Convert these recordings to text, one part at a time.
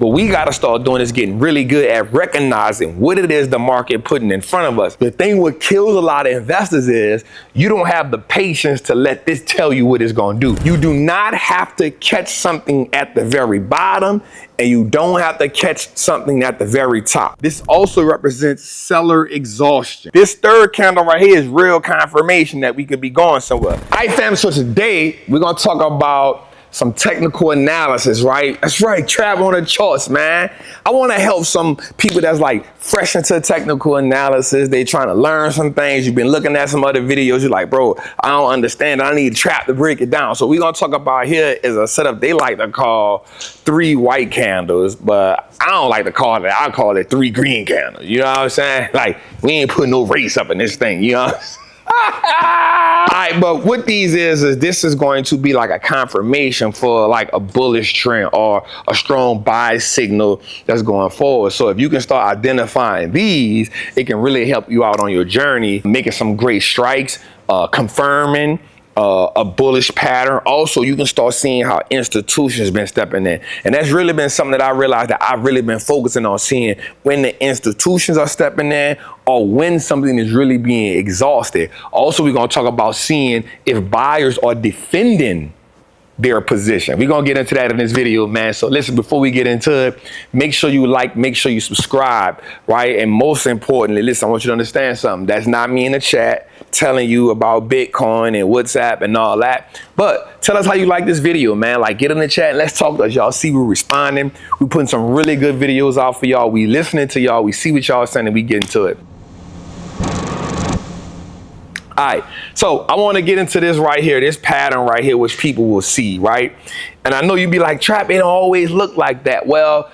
What we got to start doing is getting really good at recognizing what it is the market putting in front of us. The thing what kills a lot of investors is you don't have the patience to let this tell you what it's going to do. You do not have to catch something at the very bottom, and you don't have to catch something at the very top. This also represents seller exhaustion. This third candle right here is real confirmation that we could be going somewhere. All right, fam, so today we're going to talk about some technical analysis, right? That's right, travel on the charts, man. I want to help some people that's like fresh into technical analysis. They trying to learn some things. You've been looking at some other videos. You're like, bro, I don't understand. I need a trap to break it down. So we're going to talk about here is a setup they like to call 3 white candles, but I don't like to call it. I call it 3 green candles. You know what I'm saying? Like, we ain't putting no race up in this thing, you know what I'm saying? All right, but what these is this is going to be like a confirmation for like a bullish trend or a strong buy signal that's going forward. So if you can start identifying these, it can really help you out on your journey, making some great strikes, confirming a bullish pattern. Also, you can start seeing how institutions been stepping in. And that's really been something that I realized that I've really been focusing on, seeing when the institutions are stepping in or when something is really being exhausted. Also, we're going to talk about seeing if buyers are defending their position. We're going to get into that in this video, man. So listen, before we get into it, make sure you like, make sure you subscribe, right? And most importantly, listen, I want you to understand something. That's not me in the chat telling you about Bitcoin and WhatsApp and all that. But tell us how you like this video, man. Like, get in the chat and let's talk to y'all. See, we're responding. We're putting some really good videos out for y'all. We listening to y'all. We see what y'all saying and we get into it. All right, so I want to get into this right here, this pattern right here, which people will see, right? And I know you'd be like, Trap, it don't always look like that. Well,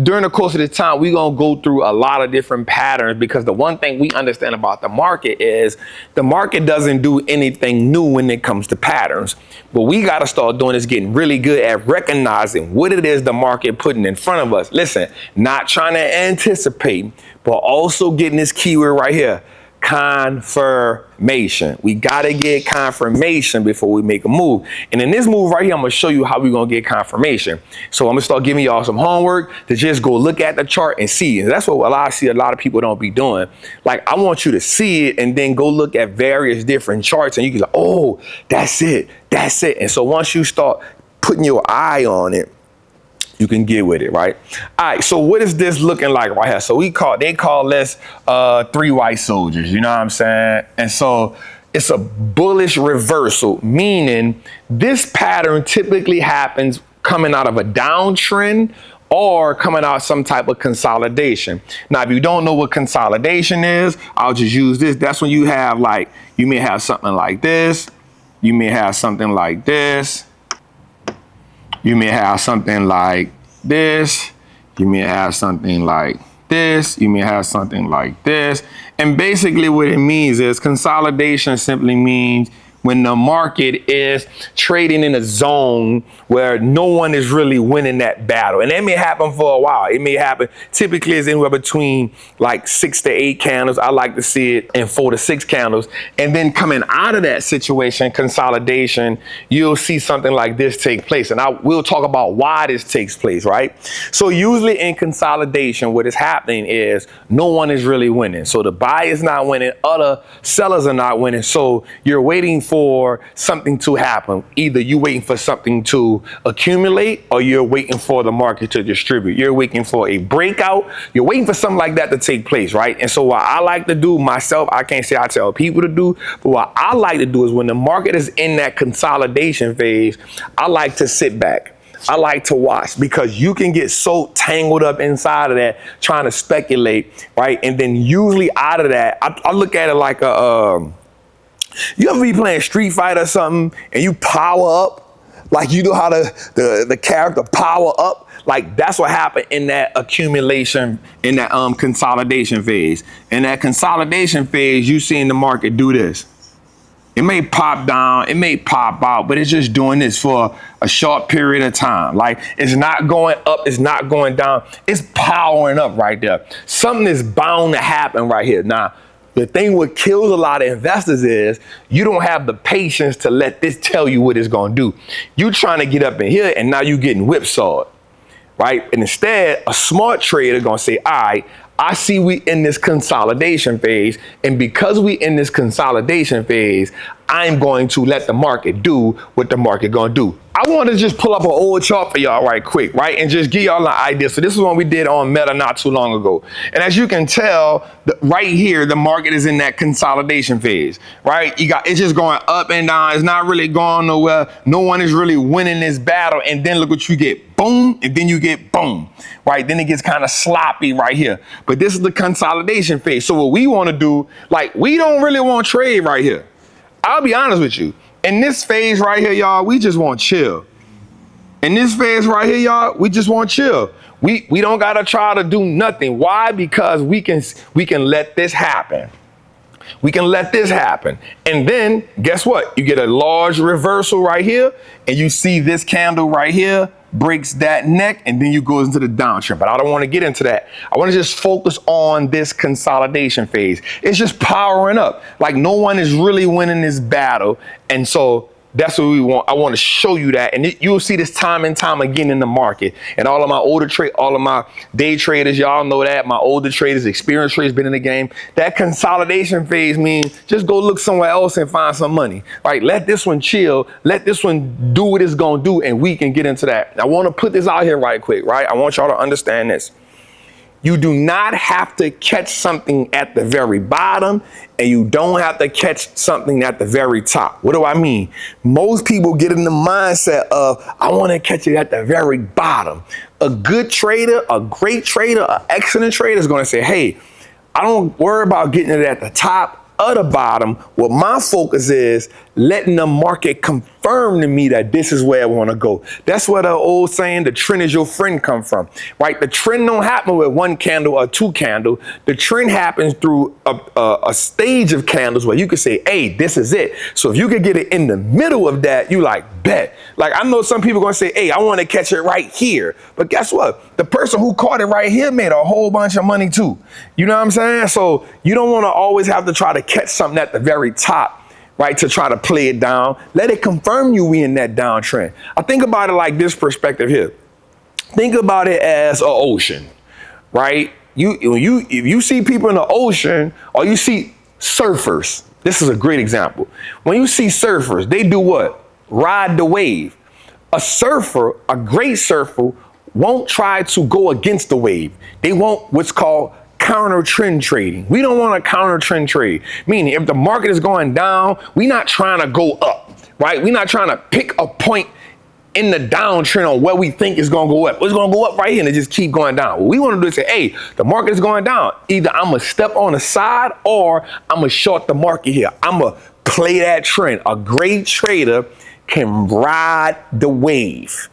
during the course of this time, we're going to go through a lot of different patterns, because the one thing we understand about the market is the market doesn't do anything new when it comes to patterns. What we got to start doing is getting really good at recognizing what it is the market putting in front of us. Listen, not trying to anticipate, but also getting this keyword right here. Confirmation. We got to get confirmation before we make a move. And in this move right here, I'm going to show you how we're going to get confirmation. So I'm going to start giving y'all some homework to just go look at the chart and see. And that's what I see a lot of people don't be doing. Like, I want you to see it and then go look at various different charts and you can like, oh, that's it. That's it. And so once you start putting your eye on it, you can get with it, right? All right, so what is this looking like right here? So they call this 3 white soldiers, you know what I'm saying? And so it's a bullish reversal, meaning this pattern typically happens coming out of a downtrend or coming out some type of consolidation. Now, if you don't know what consolidation is, I'll just use this. That's when you have like, you may have something like this. You may have something like this. You may have something like this. You may have something like this. You may have something like this. And basically what it means is consolidation simply means when the market is trading in a zone where no one is really winning that battle. And that may happen for a while. It may happen, typically it's anywhere between like 6 to 8 candles. I like to see it in 4 to 6 candles. And then coming out of that situation, consolidation, you'll see something like this take place. And we'll talk about why this takes place, right? So usually in consolidation, what is happening is no one is really winning. So the buyer is not winning, other sellers are not winning. So you're waiting for something to happen. Either you're waiting for something to accumulate or you're waiting for the market to distribute. You're waiting for a breakout. You're waiting for something like that to take place, right? And so what I like to do myself, I can't say I tell people to do, but what I like to do is when the market is in that consolidation phase, I like to sit back. I like to watch, because you can get so tangled up inside of that trying to speculate, right? And then usually out of that, I look at it like you ever be playing Street Fighter or something and you power up? Like, you know how the character power up? Like, that's what happened in that accumulation, in that consolidation phase. In that consolidation phase, you seen the market do this. It may pop down, it may pop out, but it's just doing this for a short period of time. Like, it's not going up, it's not going down. It's powering up right there. Something is bound to happen right here. Now, the thing what kills a lot of investors is you don't have the patience to let this tell you what it's going to do. You trying to get up in here and now you getting whipsawed, right? And instead, a smart trader gonna say, all right, I see we in this consolidation phase, and because we in this consolidation phase, I'm going to let the market do what the market gonna do. I want to just pull up an old chart for y'all right quick, right? And just give y'all an idea. So this is one we did on Meta not too long ago. And as you can tell, right here, the market is in that consolidation phase, right? It's just going up and down. It's not really going nowhere. No one is really winning this battle. And then look what you get. Boom. And then you get boom, right? Then it gets kind of sloppy right here. But this is the consolidation phase. So what we want to do, like, we don't really want to trade right here. I'll be honest with you. In this phase right here, y'all, we just want chill. In this phase right here, y'all, we just want chill. We don't gotta try to do nothing. Why? Because we can let this happen. We can let this happen. And then guess what? You get a large reversal right here, and you see this candle right here breaks that neck, and then you go into the downtrend. But I don't want to get into that. I want to just focus on this consolidation phase. It's just powering up. Like, no one is really winning this battle. And so that's what we want. I want to show you that. And you'll see this time and time again in the market. And all of my all of my day traders, y'all know that. My older traders, experienced traders, been in the game. That consolidation phase means just go look somewhere else and find some money. Right? Let this one chill. Let this one do what it's going to do, and we can get into that. I want to put this out here right quick, right? I want y'all to understand this. You do not have to catch something at the very bottom, and you don't have to catch something at the very top. What do I mean? Most people get in the mindset of, I want to catch it at the very bottom. A good trader, a great trader, an excellent trader is going to say, hey, I don't worry about getting it at the top or the bottom. What my focus is letting the market confirm to me that this is where I want to go. That's where the old saying, the trend is your friend, come from, right? The trend don't happen with one candle or two candles. The trend happens through a stage of candles where you can say, hey, this is it. So if you could get it in the middle of that, you like, bet. Like, I know some people are going to say, hey, I want to catch it right here. But guess what? The person who caught it right here made a whole bunch of money too. You know what I'm saying? So you don't want to always have to try to catch something at the very top, right, to try to play it down. Let it confirm you we in that downtrend. I think about it like this perspective here. Think about it as an ocean, right? If you see people in the ocean, or you see surfers, this is a great example. When you see surfers, they do what? Ride the wave. A surfer, a great surfer, won't try to go against the wave. They want what's called counter trend trading. We don't want to counter trend trade. Meaning, if the market is going down, we're not trying to go up, right? We're not trying to pick a point in the downtrend on where we think it's going to go up. It's going to go up right here and it just keep going down. What we want to do is say, hey, the market is going down. Either I'm going to step on the side or I'm going to short the market here. I'm going to play that trend. A great trader can ride the wave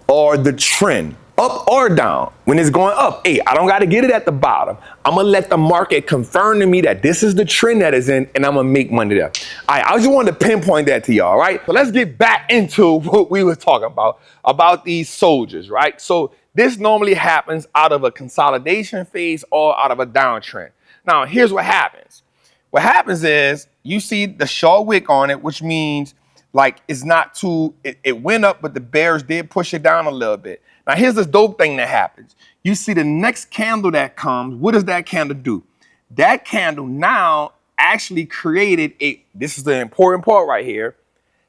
or the trend, up or down. When it's going up, hey, I don't got to get it at the bottom. I'm going to let the market confirm to me that this is the trend that is in, and I'm going to make money there. All right, I just wanted to pinpoint that to y'all, right? So let's get back into what we were talking about these soldiers, right? So this normally happens out of a consolidation phase or out of a downtrend. Now, here's what happens. What happens is you see the short wick on it, which means like it's not too, it went up, but the bears did push it down a little bit. Now, here's this dope thing that happens. You see the next candle that comes, what does that candle do? That candle now actually created this is the important part right here.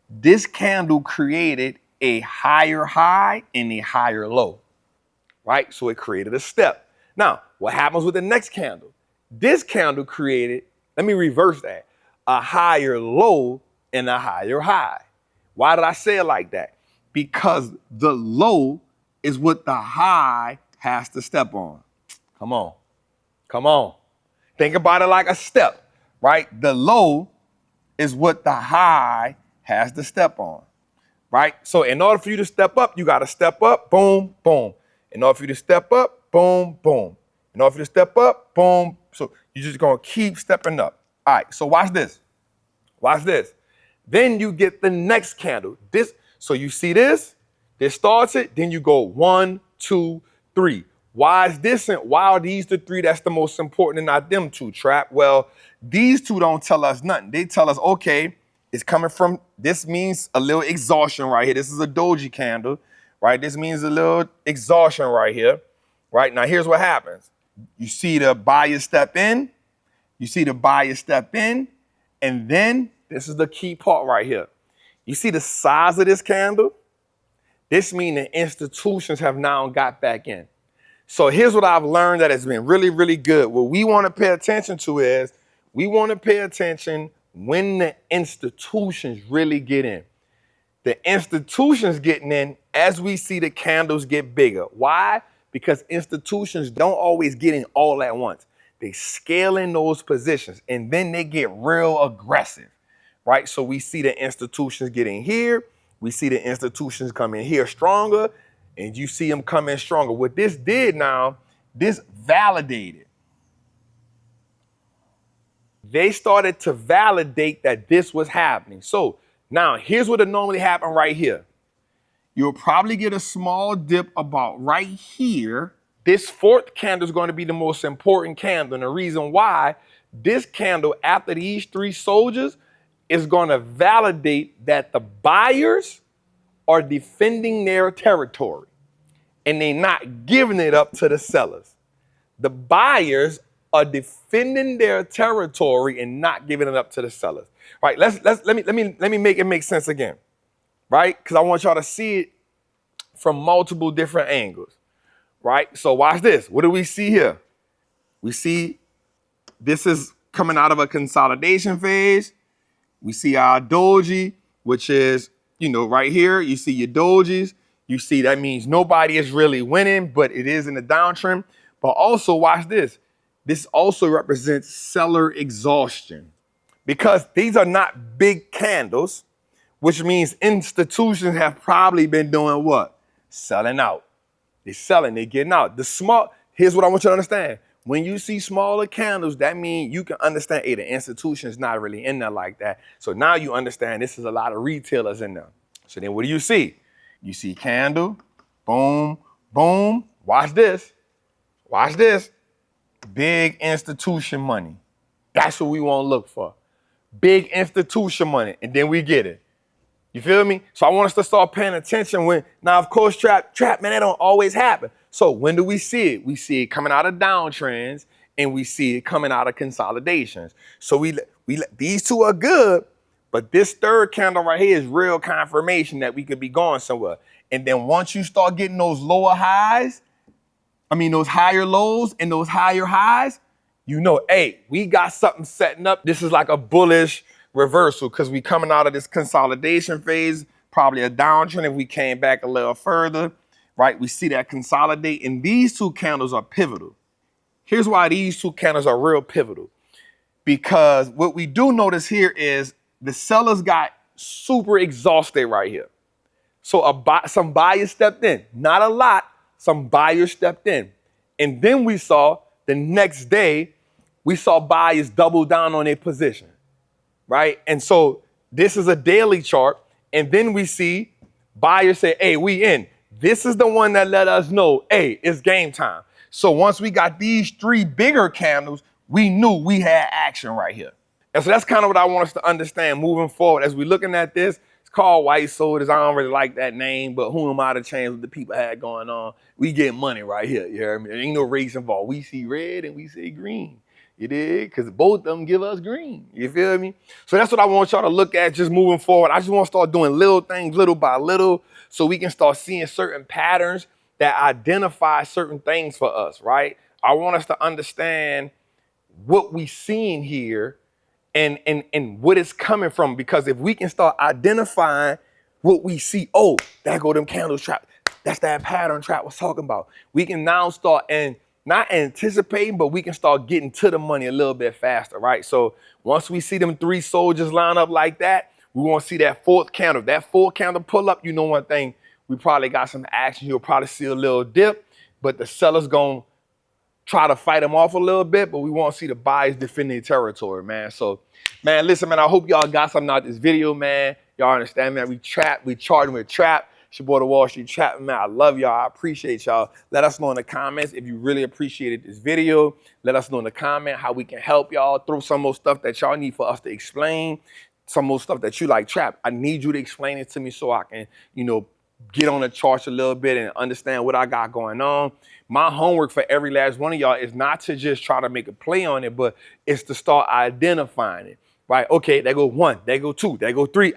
This candle created a higher high and a higher low, right? So it created a step. Now, what happens with the next candle? This candle created, let me reverse that, a higher low and a higher high. Why did I say it like that? Because the low is what the high has to step on. Come on. Come on. Think about it like a step, right? The low is what the high has to step on, right? So in order for you to step up, you got to step up, boom, boom. In order for you to step up, boom, boom. In order for you to step up, boom. So you're just going to keep stepping up. All right, so watch this. Watch this. Then you get the next candle. So you see this? This starts it, then you go 1, 2, 3. Why is this? Why are these the three that's the most important and not them two, Trap? Well, these two don't tell us nothing. They tell us, okay, it's coming from, this means a little exhaustion right here. This is a doji candle, right? This means a little exhaustion right here, right? Now, here's what happens. You see the buyer step in, you see the buyer step in, and then this is the key part right here. You see the size of this candle? This means the institutions have now got back in. So here's what I've learned that has been really, really good. What we want to pay attention to is we want to pay attention when the institutions really get in. The institutions getting in as we see the candles get bigger. Why? Because institutions don't always get in all at once. They scale in those positions and then they get real aggressive, right? So we see the institutions getting here. We see the institutions coming here stronger, and you see them coming stronger. What this did now, this validated. They started to validate that this was happening. So now here's what would normally happen right here. You'll probably get a small dip about right here. This fourth candle is going to be the most important candle. And the reason why, this candle after these three soldiers is going to validate that the buyers are defending their territory and they're not giving it up to the sellers. The buyers are defending their territory and not giving it up to the sellers. Right? Let me make it make sense again. Right? Because I want y'all to see it from multiple different angles. Right? So watch this. What do we see here? We see this is coming out of a consolidation phase. We see our doji, which is, you know, right here, you see your dojis. You see that means nobody is really winning, but it is in the downtrend. But also watch this. This also represents seller exhaustion because these are not big candles, which means institutions have probably been doing what? Selling out. They're selling, they're getting out. Here's what I want you to understand. When you see smaller candles, that means you can understand, hey, the institution is not really in there like that. So now you understand this is a lot of retailers in there. So then what do you see? You see candle, boom, boom. Watch this. Watch this. Big institution money. That's what we want to look for. Big institution money. And then we get it. You feel me? So I want us to start paying attention when, now of course, trap, man, that don't always happen. So when do we see it? We see it coming out of downtrends and we see it coming out of consolidations. So these two are good, but this third candle right here is real confirmation that we could be going somewhere. And then once you start getting those lower highs, those higher lows and those higher highs, you know, hey, we got something setting up. This is like a bullish reversal because we coming out of this consolidation phase, probably a downtrend if we came back a little further, right? We see that consolidate, and these two candles are pivotal. Here's why these two candles are real pivotal. Because what we do notice here is the sellers got super exhausted right here. So some buyers stepped in, not a lot, some buyers stepped in. And then we saw the next day, we saw buyers double down on their position. Right? And so this is a daily chart. And then we see buyers say, hey, we in. This is the one that let us know, hey, it's game time. So once we got these three bigger candles, we knew we had action right here. And so that's kind of what I want us to understand moving forward. As we're looking at this, it's called White Soldiers. I don't really like that name, but who am I to change what the people had going on? We get money right here. You hear me? There ain't no race involved. We see red and we see green. You did? Because both of them give us green. You feel me? So that's what I want y'all to look at just moving forward. I just want to start doing little things little by little so we can start seeing certain patterns that identify certain things for us, right? I want us to understand what we seeing here and what it's coming from. Because if we can start identifying what we see, oh, there go them candles trap. That's that pattern trap was talking about. We can now start not anticipating, but we can start getting to the money a little bit faster, right? So once we see them three soldiers line up like that, we want to see that fourth candle. If that fourth candle pull up, you know one thing, we probably got some action. You'll probably see a little dip, but the seller's going to try to fight them off a little bit, but we want to see the buyers defend their territory, man. So, man, listen, man, I hope y'all got something out of this video, man. Y'all understand, man, we charging with trap. It's your boy, the Wall Street Trap, man. I love y'all. I appreciate y'all. Let us know in the comments if you really appreciated this video. Let us know in the comment how we can help y'all. Throw some more stuff that y'all need for us to explain. Some more stuff that you like, Trap. I need you to explain it to me so I can, get on the charts a little bit and understand what I got going on. My homework for every last one of y'all is not to just try to make a play on it, but it's to start identifying it, right? Okay, there go one, there go two, there go three.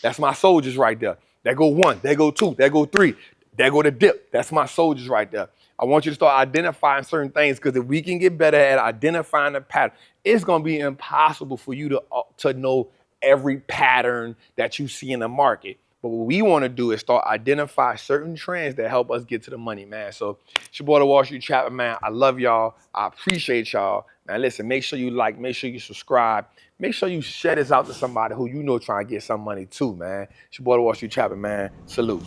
That's my soldiers right there. There go one, there go two, there go three. There go the dip. That's my soldiers right there. I want you to start identifying certain things, because if we can get better at identifying the pattern, it's going to be impossible for you to know every pattern that you see in the market. But what we want to do is start identify certain trends that help us get to the money, man. So it's your boy, the Wall Street Chapter, man. I love y'all. I appreciate y'all. Man, listen, make sure you like, make sure you subscribe. Make sure you share this out to somebody who you know trying to get some money too, man. It's your boy, the Wall Street Chapter, man. Salute.